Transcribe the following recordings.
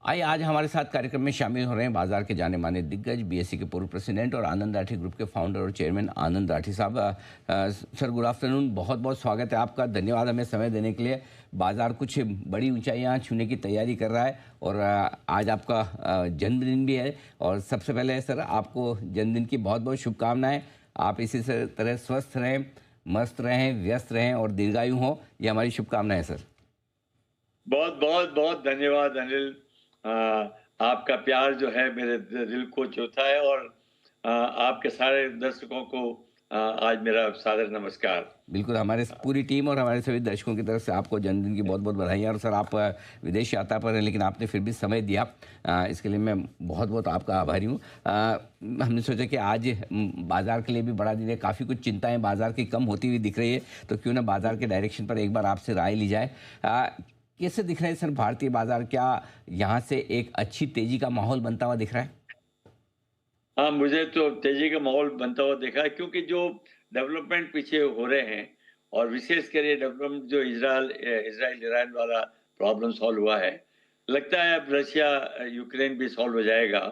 आइए आज हमारे साथ कार्यक्रम में शामिल हो रहे हैं बाजार के जाने माने दिग्गज बीएसई के पूर्व प्रेसिडेंट और आनंद राठी ग्रुप के फाउंडर और चेयरमैन आनंद राठी साहब। सर गुड आफ्टरनून, बहुत बहुत स्वागत है आपका। धन्यवाद हमें समय देने के लिए। बाजार कुछ बड़ी ऊंचाइयां छूने की तैयारी कर रहा है और आज आपका जन्मदिन भी है। और सबसे पहले सर आपको जन्मदिन की बहुत बहुत शुभकामनाएं। आप इसी तरह स्वस्थ रहें, मस्त रहें, व्यस्त रहें और दीर्घायु हो, ये हमारी शुभकामनाएं सर। बहुत बहुत बहुत धन्यवाद अनिल। अ, आपका प्यार जो है मेरे दिल को छूता है और आपके सारे दर्शकों को आज मेरा सादर नमस्कार। बिल्कुल, हमारे पूरी टीम और हमारे सभी दर्शकों की तरफ से आपको जन्मदिन की बहुत बहुत बधाइयाँ। और सर आप विदेश यात्रा पर हैं लेकिन आपने फिर भी समय दिया, इसके लिए मैं बहुत बहुत आपका आभारी हूँ। हमने सोचा कि आज बाज़ार के लिए भी बड़ा दिन है, काफ़ी कुछ चिंताएं बाज़ार की कम होती हुई दिख रही है, तो क्यों ना बाज़ार के डायरेक्शन पर एक बार आपसे राय ली जाए। कैसे दिख रहा है सर भारतीय बाज़ार? क्या यहाँ से एक अच्छी तेज़ी का माहौल बनता हुआ दिख रहा है? हाँ, मुझे तो तेजी का माहौल बनता हुआ देखा है क्योंकि जो डेवलपमेंट पीछे हो रहे हैं और विशेषकर ये डेवलपमेंट जो इजराइल ईरान वाला प्रॉब्लम सॉल्व हुआ है, लगता है अब रशिया यूक्रेन भी सॉल्व हो जाएगा।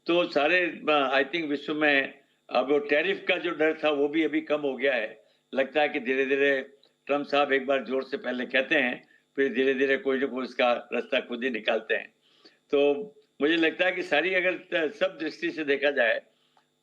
तो सारे आई थिंक विश्व में अब वो टैरिफ का जो डर था वो भी अभी कम हो गया है। लगता है कि धीरे धीरे ट्रम्प साहब एक बार जोर से पहले कहते हैं, फिर धीरे धीरे कोई ना कोई इसका रास्ता खुद ही निकालते हैं। तो मुझे लगता है कि सारी अगर सब दृष्टि से देखा जाए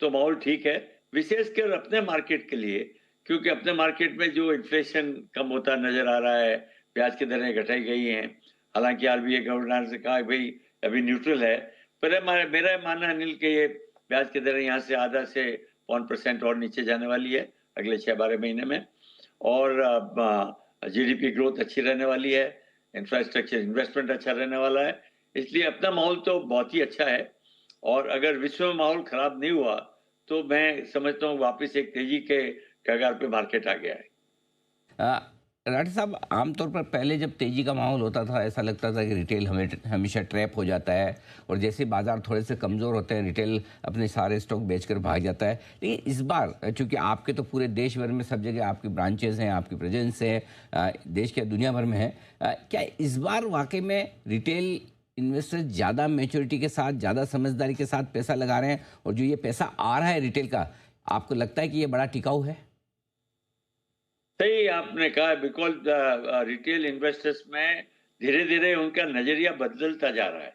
तो माहौल ठीक है, विशेषकर अपने मार्केट के लिए, क्योंकि अपने मार्केट में जो इन्फ्लेशन कम होता नजर आ रहा है, ब्याज की दरें घटाई गई हैं। हालांकि आरबीआई गवर्नर से कहा भाई अभी न्यूट्रल है, पर मेरा मानना अनिल के ये ब्याज की दरें यहाँ से आधा से 1% और नीचे जाने वाली है अगले 6-12 महीने में। और जीडीपी ग्रोथ अच्छी रहने वाली है, इंफ्रास्ट्रक्चर इन्वेस्टमेंट अच्छा रहने वाला है। इसलिए अपना माहौल तो बहुत ही अच्छा है। और अगर विश्व में माहौल खराब नहीं हुआ तो मैं समझता हूँ वापस एक तेजी के कगार पे मार्केट आ गया है। अ, राठी साहब, आमतौर पर पहले जब तेजी का माहौल होता था ऐसा लगता था कि रिटेल हमेशा ट्रैप हो जाता है और जैसे बाजार थोड़े से कमज़ोर होते हैं रिटेल अपने सारे स्टॉक बेचकर भाग जाता है। लेकिन इस बार चूंकि आपके तो पूरे देश भर में सब जगह आपकी ब्रांचेज हैं, आपकी प्रेजेंस है, देश के दुनिया भर में है, क्या इस बार वाकई में रिटेल इन्वेस्टर ज़्यादा मैच्योरिटी के साथ, ज़्यादा समझदारी के साथ पैसा लगा रहे हैं और जो ये पैसा आ रहा है रिटेल का, आपको लगता है कि ये बड़ा टिकाऊ है? सही आपने कहा, बिकॉज रिटेल इन्वेस्टर्स में धीरे धीरे उनका नजरिया बदलता जा रहा है।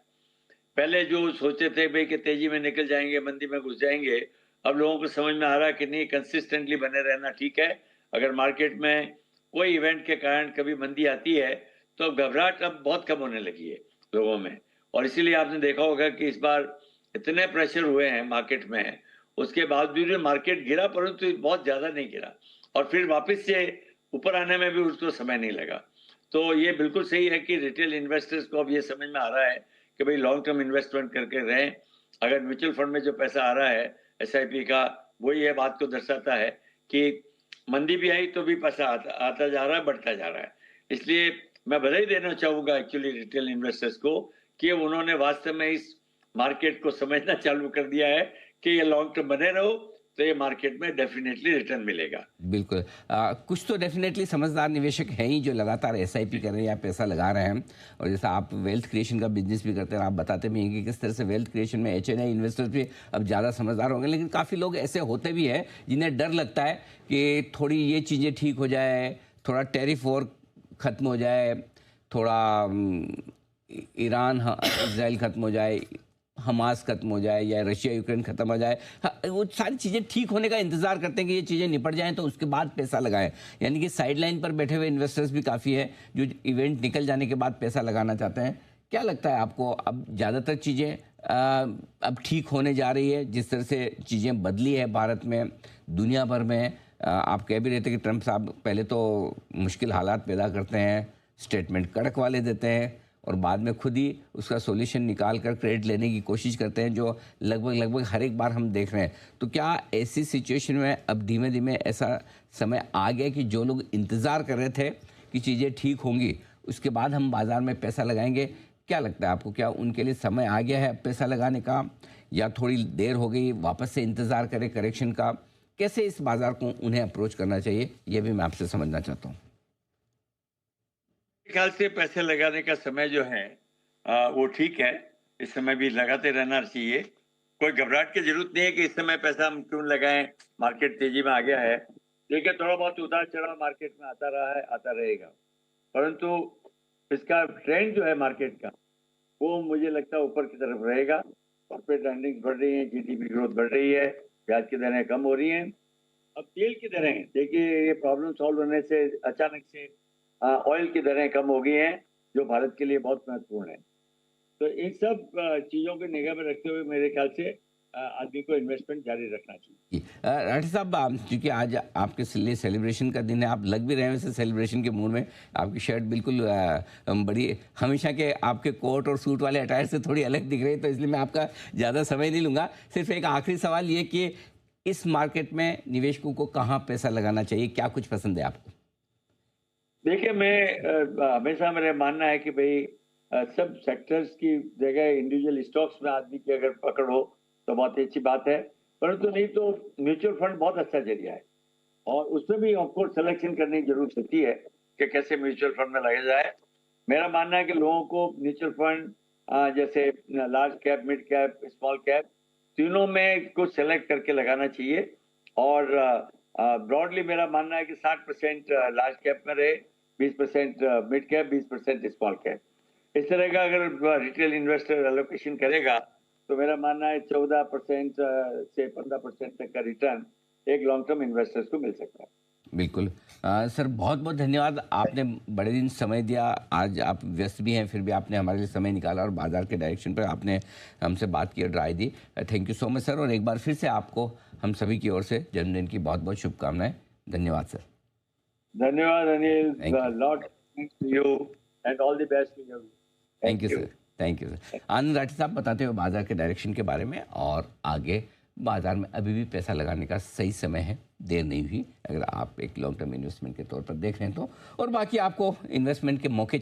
पहले जो सोचते थे भाई कि तेजी में निकल जाएंगे, मंदी में घुस जाएंगे, अब लोगों को समझ में आ रहा है कि नहीं, कंसिस्टेंटली बने रहना ठीक है। अगर मार्केट में कोई इवेंट के कारण कभी मंदी आती है तो घबराहट अब बहुत कम होने लगी है लोगों में। और इसीलिए आपने देखा होगा कि इस बार इतने प्रेशर हुए हैं मार्केट में, उसके बावजूद भी मार्केट गिरा, परंतु बहुत ज्यादा नहीं गिरा और फिर वापस से ऊपर आने में भी उसको समय नहीं लगा। तो ये बिल्कुल सही है कि रिटेल इन्वेस्टर्स को अब ये समझ में आ रहा है कि भाई लॉन्ग टर्म इन्वेस्टमेंट करके रहें। अगर म्यूचुअल फंड में जो पैसा आ रहा है एसआईपी का, वो ये बात को दर्शाता है कि मंदी भी आई तो भी पैसा आता आता जा रहा है, बढ़ता जा रहा है। इसलिए मैं बधाई देना चाहूंगा एक्चुअली रिटेल इन्वेस्टर्स को कि उन्होंने वास्तव में इस मार्केट को समझना चालू कर दिया है कि ये लॉन्ग टर्म बने रहो तो ये मार्केट में डेफिनेटली रिटर्न मिलेगा। बिल्कुल। कुछ तो डेफिनेटली समझदार निवेशक हैं ही जो लगातार एसआईपी कर रहे हैं या पैसा लगा रहे हैं। और जैसा आप वेल्थ क्रिएशन का बिजनेस भी करते हैं, आप बताते भी हैं कि किस तरह से वेल्थ क्रिएशन में एचएनआई इन्वेस्टर्स भी अब ज़्यादा समझदार होंगे। लेकिन काफ़ी लोग ऐसे होते भी हैं जिन्हें डर लगता है कि थोड़ी ये चीज़ें ठीक हो जाए, थोड़ा टैरिफ वॉर ख़त्म हो जाए, थोड़ा ईरान इसराइल ख़त्म हो जाए, हमास खत्म हो जाए या रशिया यूक्रेन खत्म हो जाए। हाँ, वो सारी चीज़ें ठीक होने का इंतजार करते हैं कि ये चीज़ें निपट जाएं तो उसके बाद पैसा लगाएं। यानी कि साइड लाइन पर बैठे हुए इन्वेस्टर्स भी काफ़ी है जो इवेंट निकल जाने के बाद पैसा लगाना चाहते हैं। क्या लगता है आपको, अब ज़्यादातर चीज़ें अब ठीक होने जा रही है जिस तरह से चीज़ें बदली है भारत में, दुनिया भर में? आप कह भी रहे थे कि ट्रंप साहब पहले तो मुश्किल हालात पैदा करते हैं, स्टेटमेंट कड़क वाले देते हैं और बाद में खुद ही उसका सॉल्यूशन निकाल कर क्रेडिट लेने की कोशिश करते हैं, जो लगभग हर एक बार हम देख रहे हैं। तो क्या ऐसी सिचुएशन में अब धीमे धीमे ऐसा समय आ गया कि जो लोग इंतज़ार कर रहे थे कि चीज़ें ठीक होंगी उसके बाद हम बाज़ार में पैसा लगाएंगे, क्या लगता है आपको? क्या उनके लिए समय आ गया है पैसा लगाने का या थोड़ी देर हो गई, वापस से इंतज़ार करें करेक्शन का? कैसे इस बाज़ार को उन्हें अप्रोच करना चाहिए, ये भी मैं आपसे समझना चाहता हूँ। ख्याल से पैसे लगाने का समय जो है वो ठीक है, इस समय भी लगाते रहना चाहिए। कोई घबराहट की ज़रूरत नहीं है कि इस समय पैसा हम क्यों लगाएँ, मार्केट तेज़ी में आ गया है। देखिए थोड़ा बहुत उतार-चढ़ाव मार्केट में आता रहा है, आता रहेगा। परंतु इसका ट्रेंड जो है मार्केट का, वो मुझे लगता है ऊपर की तरफ रहेगा। कॉर्पोरेट अर्निंग्स बढ़ रही हैं, जीडीपी ग्रोथ बढ़ रही है, ब्याज की दरें कम हो रही हैं। अब तेल की दरें, देखिए ये प्रॉब्लम सॉल्व होने से अचानक से ऑयल की दरें कम हो गई हैं, जो भारत के लिए बहुत महत्वपूर्ण है। तो इन सब चीज़ों को निगाह में रखते हुए मेरे ख्याल से आदमी को इन्वेस्टमेंट जारी रखना चाहिए। जी। राठी साहब, क्योंकि आज आपके लिए सेलिब्रेशन का दिन है, आप लग भी रहे हैं वैसे सेलिब्रेशन के मूड में। आपकी शर्ट बिल्कुल बड़ी हमेशा के आपके कोट और सूट वाले अटायर से थोड़ी अलग दिख रही है, तो इसलिए मैं आपका ज़्यादा समय नहीं लूँगा। सिर्फ एक आखिरी सवाल ये कि इस मार्केट में निवेशकों को कहाँ पैसा लगाना चाहिए? क्या कुछ पसंद है आपको? देखिए मैं हमेशा मेरा मानना है कि भाई सब सेक्टर्स की जगह इंडिविजुअल स्टॉक्स में आदमी की अगर पकड़ हो तो बहुत ही अच्छी बात है, परंतु नहीं तो म्यूचुअल फंड बहुत अच्छा जरिया है और उसमें भी ऑफकोर्स सिलेक्शन करने की जरूरत होती है कि कैसे म्यूचुअल फंड में लगा जाए। मेरा मानना है कि लोगों को म्यूचुअल फंड जैसे large cap, mid cap, small cap, तीनों में कुछ सेलेक्ट करके लगाना चाहिए और ब्रॉडली मेरा मानना है कि 60% लार्ज कैप में रहे, 20% मिड कैप, 20% स्मॉल कैप। इस तरह का अगर रिटेल इन्वेस्टर एलोकेशन करेगा तो मेरा मानना है 14% से 15% तक का रिटर्न एक लॉन्ग टर्म इन्वेस्टर्स को मिल सकता है। बिल्कुल। सर, बहुत-बहुत धन्यवाद। आपने बड़े दिन समय दिया। आज आप व्यस्त भी हैं, फिर भी आपने हमारे लिए समय निकाला और बाज़ार के डायरेक्शन पर आपने हमसे बात की और राय दी। Thank you so much sir, और एक बार फिर से आपको हम सभी की ओर से जन्मदिन की बहुत-बहुत शुभकामनाएँ। धन्यवाद सर। धन्यवाद Anil, thank you. Lot thanks to you and all the best to you. Thank you thank you. Sir. Thank you sir. Anand Rathi साहब बताते हुए बाज़ार के डायरेक्शन के बारे में और आगे बाज़ार में अभी भी पैसा लगाने का सही समय है, देर नहीं हुई, अगर आप एक लॉन्ग टर्म इन्वेस्टमेंट के तौर पर देख रहे हैं तो। और बाकी आपको इन्वेस्टमेंट के मौके